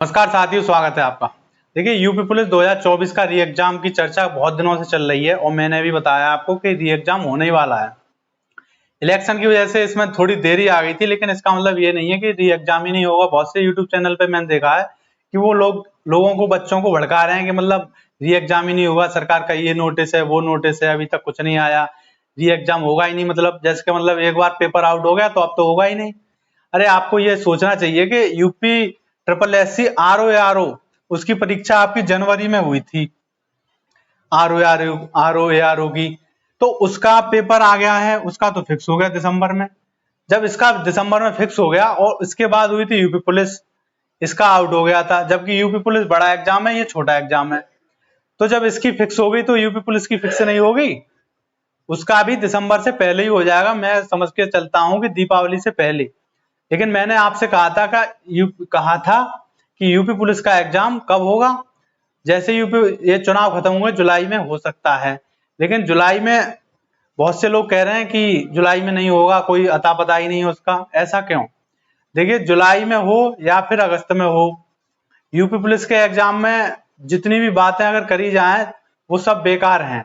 नमस्कार साथियों, स्वागत है आपका। देखिए, यूपी पुलिस 2024 का री एग्जाम की चर्चा बहुत दिनों से चल रही है और मैंने भी बताया आपको कि री एग्जाम होने ही वाला है। इलेक्शन की वजह से इसमें थोड़ी देरी आ गई थी, लेकिन इसका मतलब ये नहीं है कि री एग्जाम ही नहीं होगा। बहुत से यूट्यूब चैनल पे मैंने देखा है कि वो लोगों को, बच्चों को भड़का रहे हैं कि मतलब री एग्जाम ही नहीं होगा, सरकार का ये नोटिस है, वो नोटिस है, अभी तक कुछ नहीं आया, री एग्जाम होगा ही नहीं। मतलब जैसे कि मतलब एक बार पेपर आउट हो गया तो अब तो होगा ही नहीं। अरे आपको ये सोचना चाहिए कि UP triple S C R O उसकी परीक्षा आपकी जनवरी में हुई थी। आर ओ की तो उसका पेपर आ गया है, उसका तो फिक्स हो गया दिसंबर में। जब इसका दिसंबर में फिक्स हो गया और इसके बाद हुई थी यूपी पुलिस, इसका आउट हो गया था। जबकि यूपी पुलिस बड़ा एग्जाम है, ये छोटा एग्जाम है। तो जब इसकी फिक्स हो गई तो यूपी पुलिस की फिक्स नहीं होगी, उसका भी दिसंबर से पहले ही हो जाएगा। मैं समझ के चलता हूं कि दीपावली से पहले। लेकिन मैंने आपसे कहा था कि यूपी पुलिस का एग्जाम कब होगा। जैसे यूपी ये चुनाव खत्म हुए जुलाई में हो सकता है, लेकिन जुलाई में बहुत से लोग कह रहे हैं कि जुलाई में नहीं होगा, कोई अता पता ही नहीं है उसका। ऐसा क्यों? देखिए, जुलाई में हो या फिर अगस्त में हो, यूपी पुलिस के एग्जाम में जितनी भी बातें अगर करी जाएं वो सब बेकार हैं।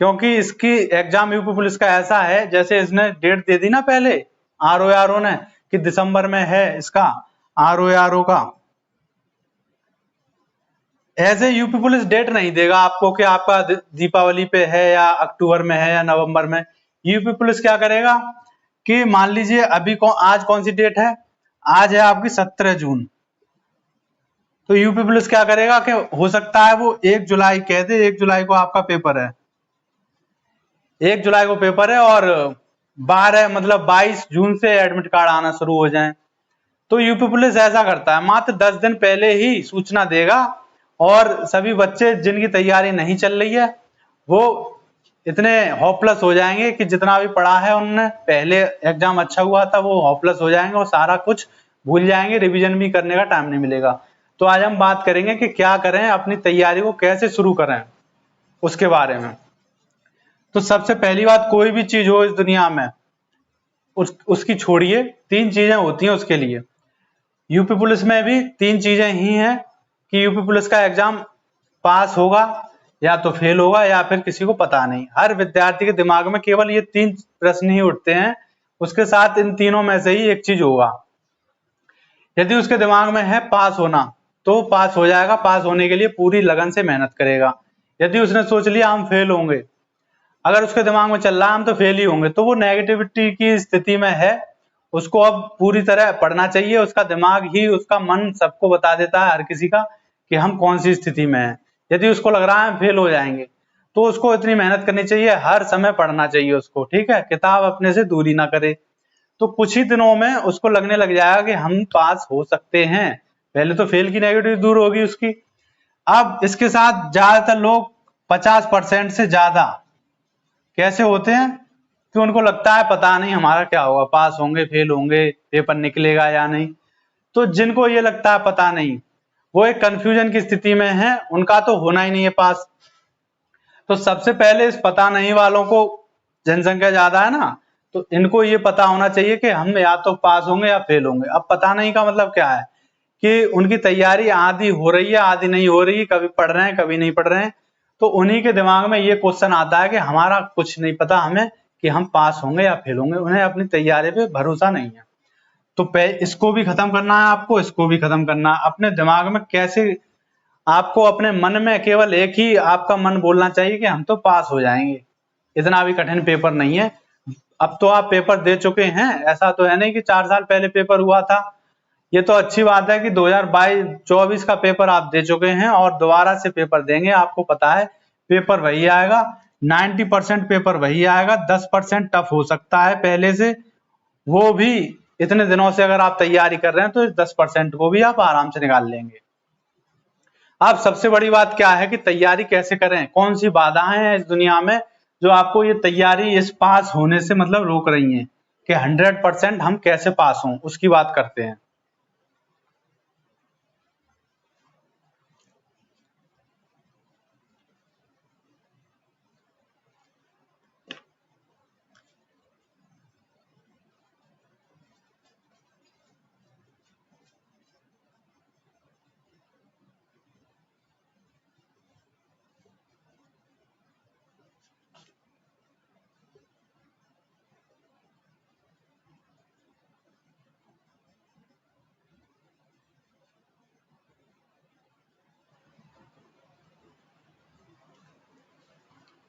क्योंकि इसकी एग्जाम यूपी पुलिस का ऐसा है, जैसे इसने डेट दे दी ना पहले आर ओ ने कि दिसंबर में है इसका आर ओ का, ऐसे यूपी पुलिस डेट नहीं देगा आपको कि आपका दीपावली पे है या अक्टूबर में है या नवंबर में। यूपी पुलिस क्या करेगा कि मान लीजिए आज कौन सी डेट है, आज है आपकी 17 जून। तो यूपी पुलिस क्या करेगा कि हो सकता है वो 1 जुलाई कह दे, 1 जुलाई को आपका पेपर है, 1 जुलाई को पेपर है और 22 जून से एडमिट कार्ड आना शुरू हो जाए। तो यूपी पुलिस ऐसा करता है, मात्र 10 दिन पहले ही सूचना देगा और सभी बच्चे जिनकी तैयारी नहीं चल रही है वो इतने होपलेस हो जाएंगे कि जितना भी पढ़ा है उनने, पहले एग्जाम अच्छा हुआ था, वो होपलेस हो जाएंगे और सारा कुछ भूल जाएंगे, रिवीजन भी करने का टाइम नहीं मिलेगा। तो आज हम बात करेंगे कि क्या करें, अपनी तैयारी को कैसे शुरू करें उसके बारे में। तो सबसे पहली बात, कोई भी चीज हो इस दुनिया में उसकी छोड़िए, 3 चीजें होती हैं उसके लिए। यूपी पुलिस में भी 3 चीजें ही हैं कि यूपी पुलिस का एग्जाम पास होगा या तो फेल होगा या फिर किसी को पता नहीं। हर विद्यार्थी के दिमाग में केवल ये 3 प्रश्न ही उठते हैं, उसके साथ इन तीनों में से ही एक चीज होगा। यदि उसके दिमाग में है पास होना तो पास हो जाएगा, पास होने के लिए पूरी लगन से मेहनत करेगा। यदि उसने सोच लिया हम फेल होंगे, अगर उसके दिमाग में चल रहा है हम तो फेल ही होंगे, तो वो नेगेटिविटी की स्थिति में है। उसको अब पूरी तरह पढ़ना चाहिए, उसका दिमाग ही, उसका मन सबको बता देता है हर किसी का कि हम कौन सी स्थिति में हैं। यदि उसको लग रहा है फेल हो जाएंगे तो उसको इतनी मेहनत करनी चाहिए, हर समय पढ़ना चाहिए उसको, ठीक है, किताब अपने से दूरी ना करे। तो कुछ ही दिनों में उसको लगने लग जाएगा कि हम पास हो सकते हैं। पहले तो फेल की नेगेटिव दूर होगी उसकी। अब इसके साथ ज्यादातर लोग 50% से ज्यादा कैसे होते हैं कि उनको लगता है पता नहीं हमारा क्या होगा, पास होंगे फेल होंगे, पेपर निकलेगा या नहीं। तो जिनको ये लगता है पता नहीं, वो एक कंफ्यूजन की स्थिति में है, उनका तो होना ही नहीं है पास। तो सबसे पहले इस पता नहीं वालों को, जनसंख्या ज्यादा है ना, तो इनको ये पता होना चाहिए कि हम या तो पास होंगे या फेल होंगे। अब पता नहीं का मतलब क्या है कि उनकी तैयारी आधी हो रही है आधी नहीं हो रही, कभी पढ़ रहे हैं कभी नहीं पढ़ रहे हैं। तो उन्हीं के दिमाग में ये क्वेश्चन आता है कि हमारा कुछ नहीं पता हमें कि हम पास होंगे या फेल होंगे, उन्हें अपनी तैयारी पे भरोसा नहीं है। तो इसको भी खत्म करना है आपको, इसको भी खत्म करना है। अपने दिमाग में कैसे, आपको अपने मन में केवल एक ही आपका मन बोलना चाहिए कि हम तो पास हो जाएंगे, इतना भी कठिन पेपर नहीं है। अब तो आप पेपर दे चुके हैं, ऐसा तो है नहीं कि 4 साल पहले पेपर हुआ था। ये तो अच्छी बात है कि 2022-24 का पेपर आप दे चुके हैं और दोबारा से पेपर देंगे। आपको पता है पेपर वही आएगा, 90% पेपर वही आएगा, 10% टफ हो सकता है पहले से। वो भी इतने दिनों से अगर आप तैयारी कर रहे हैं तो इस 10% को भी आप आराम से निकाल लेंगे। अब सबसे बड़ी बात क्या है कि तैयारी कैसे करें, कौन सी बाधाएं हैं इस दुनिया में जो आपको ये तैयारी, इस पास होने से मतलब रोक रही हैं कि 100% हम कैसे पास हों, उसकी बात करते हैं।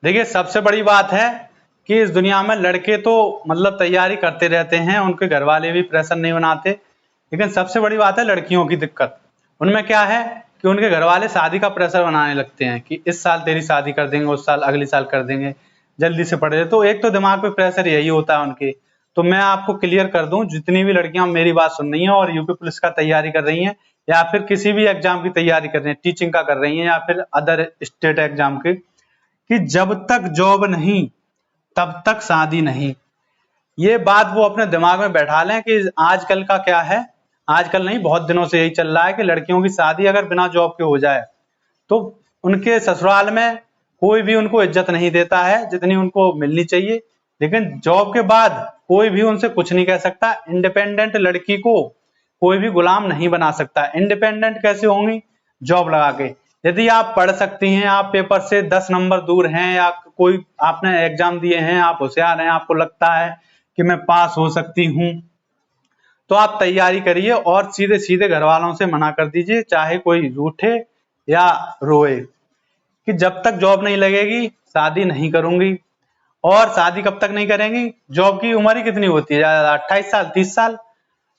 देखिए सबसे बड़ी बात है कि इस दुनिया में लड़के तो मतलब तैयारी करते रहते हैं, उनके घर वाले भी प्रेशर नहीं बनाते, लेकिन सबसे बड़ी बात है लड़कियों की दिक्कत। उनमें क्या है कि उनके घर वाले शादी का प्रेशर बनाने लगते हैं कि इस साल तेरी शादी कर देंगे, उस साल अगले साल कर देंगे, जल्दी से पढ़ ले। तो एक तो दिमाग पे प्रेशर यही होता है उनके। तो मैं आपको क्लियर कर दूं, जितनी भी लड़कियां मेरी बात सुन रही हैं और यूपी पुलिस का तैयारी कर रही हैं या फिर किसी भी एग्जाम की तैयारी कर रही हैं, टीचिंग का कर रही हैं या फिर अदर स्टेट एग्जाम के, कि जब तक जॉब नहीं तब तक शादी नहीं। ये बात वो अपने दिमाग में बैठा लें कि आजकल का क्या है, आजकल नहीं बहुत दिनों से यही चल रहा है कि लड़कियों की शादी अगर बिना जॉब के हो जाए तो उनके ससुराल में कोई भी उनको इज्जत नहीं देता है जितनी उनको मिलनी चाहिए। लेकिन जॉब के बाद कोई भी उनसे कुछ नहीं कह सकता। इंडिपेंडेंट लड़की को कोई भी गुलाम नहीं बना सकता। इंडिपेंडेंट कैसे होंगी? जॉब लगा के। यदि आप पढ़ सकती हैं, आप पेपर से 10 नंबर दूर हैं या कोई आपने एग्जाम दिए हैं, आप होशियार हैं, आपको लगता है कि मैं पास हो सकती हूँ, तो आप तैयारी करिए और सीधे सीधे घर वालों से मना कर दीजिए, चाहे कोई रूठे या रोए, कि जब तक जॉब नहीं लगेगी शादी नहीं करूंगी। और शादी कब तक नहीं करेंगी? जॉब की उम्र ही कितनी होती है? ज्यादा 28 साल, 30 साल।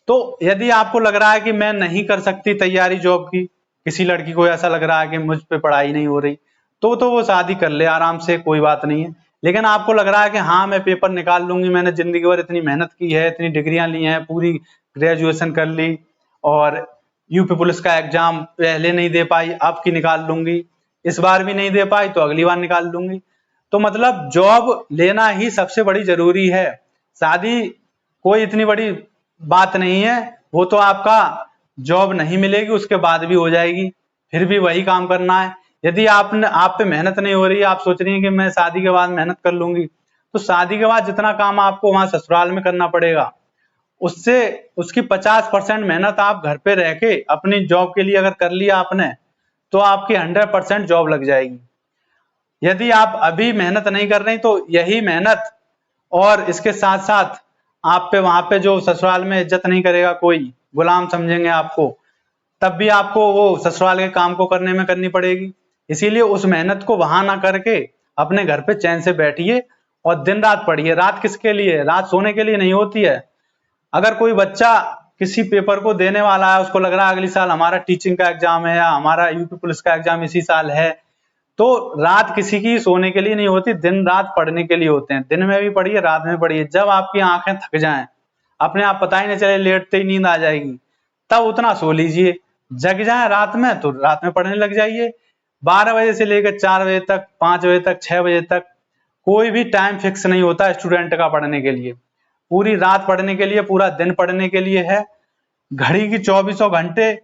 तो यदि आपको लग रहा है कि मैं नहीं कर सकती तैयारी जॉब की, किसी लड़की को ऐसा लग रहा है कि मुझ पे पढ़ाई नहीं हो रही, तो वो शादी कर ले आराम से, कोई बात नहीं है। लेकिन आपको लग रहा है कि हाँ मैं पेपर निकाल लूंगी, मैंने जिंदगी भर इतनी मेहनत की है, इतनी डिग्रियां ली हैं, पूरी ग्रेजुएशन कर ली और यूपी पुलिस का एग्जाम पहले नहीं दे पाई, अब की निकाल लूंगी, इस बार भी नहीं दे पाई तो अगली बार निकाल लूंगी। तो मतलब जॉब लेना ही सबसे बड़ी जरूरी है। शादी कोई इतनी बड़ी बात नहीं है, वो तो आपका जॉब नहीं मिलेगी उसके बाद भी हो जाएगी, फिर भी वही काम करना है। यदि आप पे मेहनत नहीं हो रही है, आप सोच रही हैं कि मैं शादी के बाद मेहनत कर लूंगी, तो शादी के बाद जितना काम आपको वहां ससुराल में करना पड़ेगा उससे उसकी 50% मेहनत आप घर पे रह के अपनी जॉब के लिए अगर कर लिया आपने, तो आपकी 100% जॉब लग जाएगी। यदि आप अभी मेहनत नहीं कर रही तो यही मेहनत और इसके साथ साथ आप पे वहां पे जो ससुराल में इज्जत नहीं करेगा, कोई गुलाम समझेंगे आपको, तब भी आपको वो ससुराल के काम को करने में करनी पड़ेगी। इसीलिए उस मेहनत को वहां ना करके अपने घर पे चैन से बैठिए और दिन रात पढ़िए। रात किसके लिए? रात सोने के लिए नहीं होती है। अगर कोई बच्चा किसी पेपर को देने वाला है, उसको लग रहा है अगली साल हमारा टीचिंग का एग्जाम है या हमारा यूपी पुलिस का एग्जाम इसी साल है, तो रात किसी की सोने के लिए नहीं होती, दिन रात पढ़ने के लिए होते हैं। दिन में भी पढ़िए, रात में पढ़िए। जब आपकी आंखें थक जाएं, अपने आप पता ही नहीं चले, लेटते ही नींद आ जाएगी, तब उतना सो लीजिए। जग जाए रात में तो रात में पढ़ने लग जाइए। 12 बजे से लेकर 4 बजे तक, 5 बजे तक, 6 बजे तक, कोई भी टाइम फिक्स नहीं होता स्टूडेंट का पढ़ने के लिए। पूरी रात पढ़ने के लिए, पूरा दिन पढ़ने के लिए है। घड़ी की 24 घंटे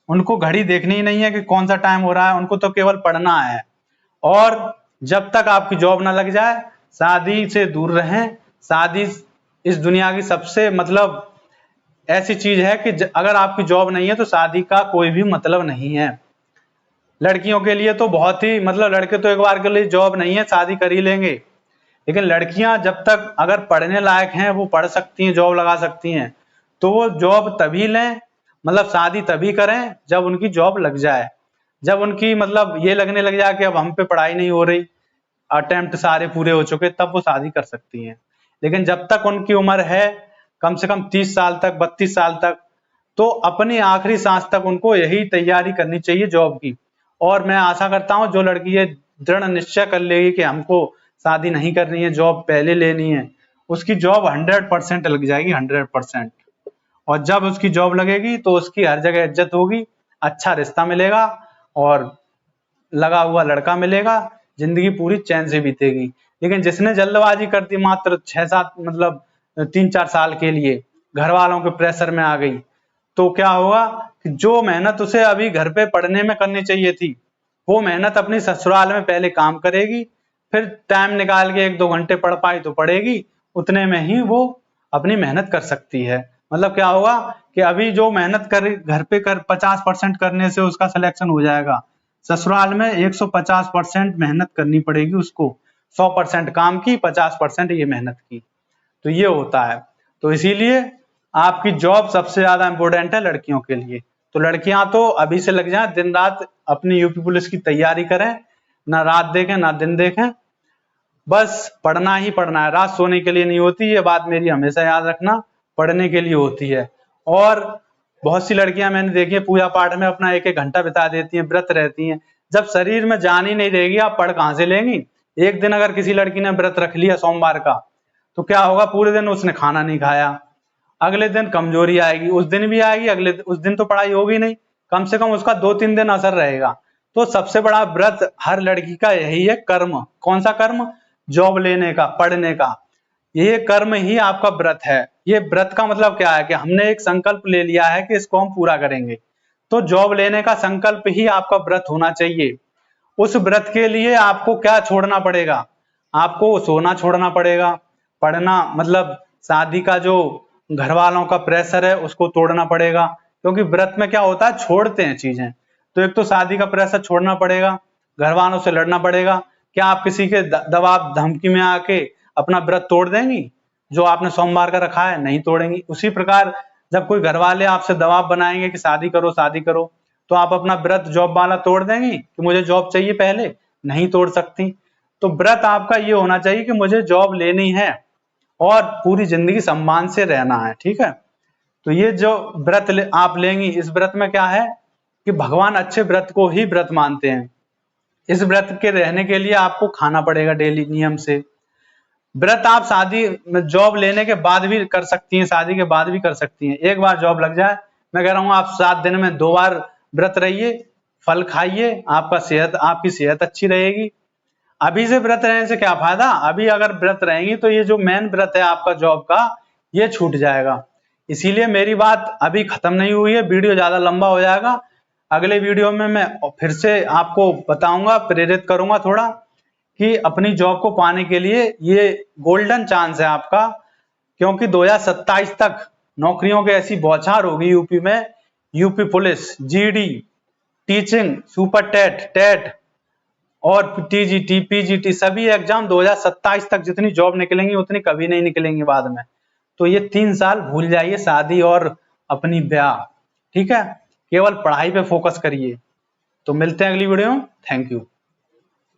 उनको घड़ी देखनी ही नहीं है कि कौन सा टाइम हो रहा है, उनको तो केवल पढ़ना है। और जब तक आपकी जॉब ना लग जाए, शादी से दूर रहें। शादी इस दुनिया की सबसे मतलब ऐसी चीज है कि अगर आपकी जॉब नहीं है तो शादी का कोई भी मतलब नहीं है। लड़कियों के लिए तो बहुत ही मतलब, लड़के तो एक बार के लिए जॉब नहीं है शादी कर ही लेंगे, लेकिन लड़कियां जब तक अगर पढ़ने लायक हैं, वो पढ़ सकती हैं, जॉब लगा सकती हैं, तो वो जॉब तभी लें, मतलब शादी तभी करें जब उनकी जॉब लग जाए। जब उनकी मतलब ये लगने लग जाए कि अब हम पे पढ़ाई नहीं हो रही, अटेम्प्ट सारे पूरे हो चुके, तब वो शादी कर सकती हैं। लेकिन जब तक उनकी उम्र है कम से कम 30 साल तक, 32 साल तक, तो अपनी आखिरी सांस तक उनको यही तैयारी करनी चाहिए जॉब की। और मैं आशा करता हूं जो लड़की ये दृढ़ निश्चय कर लेगी कि हमको शादी नहीं करनी है, जॉब पहले लेनी है, उसकी जॉब 100% लग जाएगी, 100%। और जब उसकी जॉब लगेगी तो उसकी हर जगह इज्जत होगी, अच्छा रिश्ता मिलेगा और लगा हुआ लड़का मिलेगा, जिंदगी पूरी चैन से बीतेगी। लेकिन जिसने जल्दबाजी कर दी मात्र 6-7 मतलब 3-4 साल के लिए, घर वालों के प्रेशर में आ गई, तो क्या होगा कि जो मेहनत उसे अभी घर पे पढ़ने में करनी चाहिए थी, वो मेहनत अपनी ससुराल में पहले काम करेगी, फिर टाइम निकाल के 1-2 घंटे पढ़ पाई तो पढ़ेगी, उतने में ही वो अपनी मेहनत कर सकती है। मतलब क्या होगा कि अभी जो मेहनत कर घर पे कर 50% करने से उसका सिलेक्शन हो जाएगा, ससुराल में 150% मेहनत करनी पड़ेगी उसको। 100% काम की, 50% ये मेहनत की, तो ये होता है। तो इसीलिए आपकी जॉब सबसे ज्यादा इंपॉर्टेंट है लड़कियों के लिए। तो लड़कियां तो अभी से लग जाएं, दिन रात अपनी यूपी पुलिस की तैयारी करें, ना रात देखें ना दिन देखें, बस पढ़ना ही पढ़ना है, रात सोने के लिए नहीं होती, ये बात मेरी हमेशा याद रखना, पढ़ने के लिए होती है। और बहुत सी लड़कियां मैंने देखी है पूजा पाठ में अपना 1-1 घंटा बिता देती हैं, व्रत रहती हैं। जब शरीर में जान ही नहीं रहेगी, आप पढ़ कहां से लेंगी? एक दिन अगर किसी लड़की ने व्रत रख लिया सोमवार का, तो क्या होगा, पूरे दिन उसने खाना नहीं खाया, अगले दिन कमजोरी आएगी, उस दिन भी आएगी, उस दिन तो पढ़ाई होगी नहीं, कम से कम उसका 2-3 दिन असर रहेगा। तो सबसे बड़ा व्रत हर लड़की का यही है, कर्म। कौन सा कर्म? जॉब लेने का, पढ़ने का। ये कर्म ही आपका व्रत है। ये व्रत का मतलब क्या है कि हमने एक संकल्प ले लिया है कि इसको हम पूरा करेंगे। तो जॉब लेने का संकल्प ही आपका व्रत होना चाहिए। उस व्रत के लिए आपको क्या छोड़ना पड़ेगा? आपको सोना छोड़ना पड़ेगा, पढ़ना, मतलब शादी का जो घर वालों का प्रेशर है उसको तोड़ना पड़ेगा, क्योंकि व्रत में क्या होता है, छोड़ते हैं चीजें। तो एक तो शादी का प्रेशर छोड़ना पड़ेगा, घर वालों से लड़ना पड़ेगा। क्या आप किसी के दबाव धमकी में आके अपना व्रत तोड़ देंगी? जो आपने सोमवार का रखा है नहीं तोड़ेंगी। उसी प्रकार जब कोई घर वाले आपसे दबाव बनाएंगे कि शादी करो शादी करो, तो आप अपना व्रत जॉब वाला तोड़ देंगी कि मुझे जॉब चाहिए पहले? नहीं तोड़ सकती। तो व्रत आपका ये होना चाहिए कि मुझे जॉब लेनी है और पूरी जिंदगी सम्मान से रहना है, ठीक है। तो ये जो व्रत आप लेंगी, इस व्रत में क्या है कि भगवान अच्छे व्रत को ही व्रत मानते हैं। इस व्रत के रहने के लिए आपको खाना पड़ेगा डेली नियम से। व्रत आप शादी में जॉब लेने के बाद भी कर सकती हैं, शादी के बाद भी कर सकती हैं। एक बार जॉब लग जाए, मैं कह रहा हूं आप 7 दिन में 2 बार व्रत रहिए, फल खाइए, आपकी सेहत अच्छी रहेगी। अभी से व्रत रहने से क्या फायदा? अभी अगर व्रत रहेंगी तो ये जो मेन व्रत है आपका जॉब का, ये छूट जाएगा। इसीलिए मेरी बात अभी खत्म नहीं हुई है, वीडियो ज्यादा लंबा हो जाएगा। अगले वीडियो में मैं फिर से आपको बताऊंगा, प्रेरित करूंगा थोड़ा, कि अपनी जॉब को पाने के लिए ये गोल्डन चांस है आपका, क्योंकि 2027 तक नौकरियों की ऐसी बौछार होगी यूपी में। UP police, GD, teaching, super TET, TET और टीजीटी, पीजीटी, सभी एग्जाम 2027 तक जितनी जॉब निकलेंगी उतनी कभी नहीं निकलेंगी बाद में। तो ये 3 साल भूल जाइए शादी और अपनी ब्याह, ठीक है। केवल पढ़ाई पे फोकस करिए। तो मिलते हैं अगली वीडियो में। Thank you.